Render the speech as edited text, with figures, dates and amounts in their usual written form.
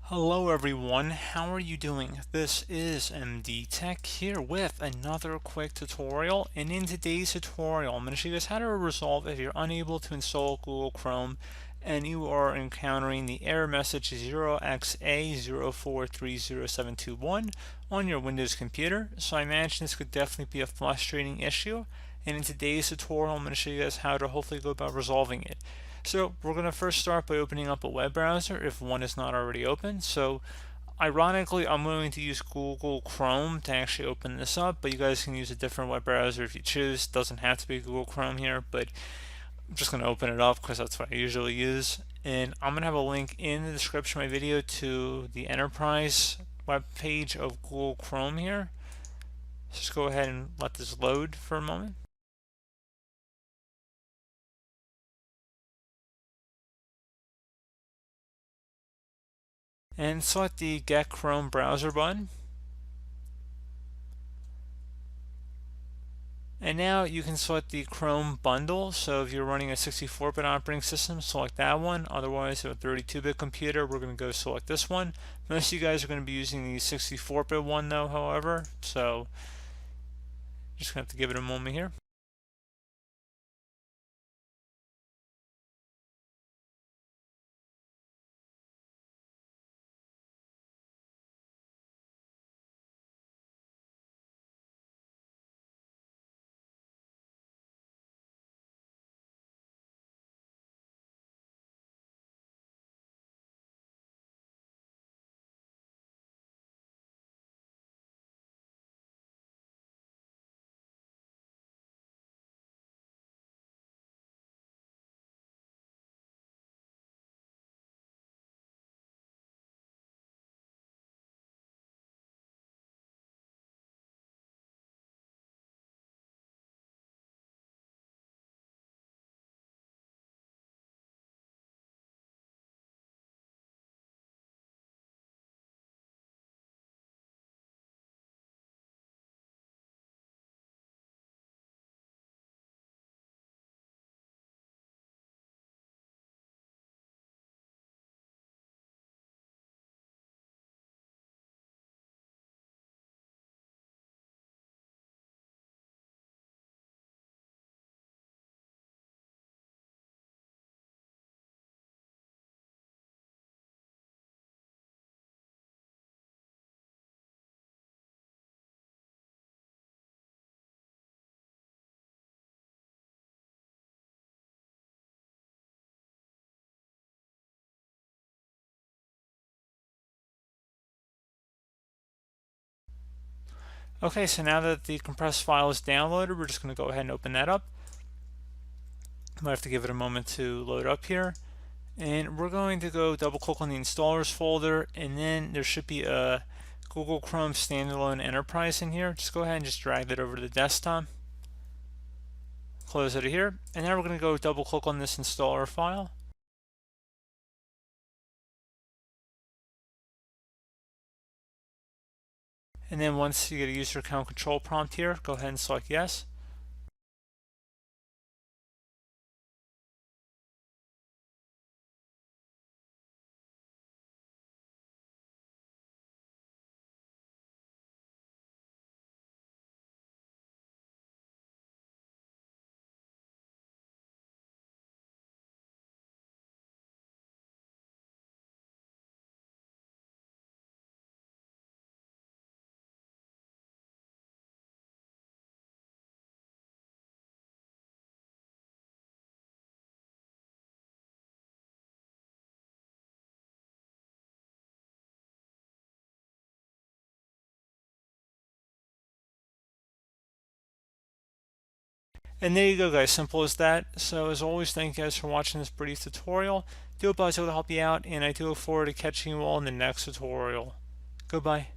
Hello everyone, how are you doing? This is MD Tech here with another quick tutorial, and in today's tutorial I'm going to show you guys how to resolve if you're unable to install Google Chrome and you are encountering the error message 0xA043071 on your Windows computer. So I imagine this could definitely be a frustrating issue, and in today's tutorial I'm going to show you guys how to hopefully go about resolving it. So we're going to first start by opening up a web browser if one is not already open. So ironically, I'm going to use Google Chrome to actually open this up, but you guys can use a different web browser if you choose. It doesn't have to be Google Chrome here, but I'm just going to open it up because that's what I usually use. And I'm going to have a link in the description of my video to the enterprise web page of Google Chrome here. Just go ahead and let this load for a moment. And select the Get Chrome Browser button. And now you can select the Chrome bundle. So if you're running a 64-bit operating system, select that one. Otherwise, if a 32-bit computer, we're going to go select this one. Most of you guys are going to be using the 64-bit one though, however. So just going to have to give it a moment here. Okay, so now that the compressed file is downloaded, we're just going to go ahead and open that up. Might have to give it a moment to load up here. And we're going to go double click on the installers folder, and then there should be a Google Chrome standalone enterprise in here. Just go ahead and just drag that over to the desktop. Close it here, and now we're going to go double click on this installer file. And then once you get a user account control prompt here, go ahead and select yes. And there you go, guys, simple as that. So as always, thank you guys for watching this brief tutorial. Do hope I was able to help you out, and I do look forward to catching you all in the next tutorial. Goodbye.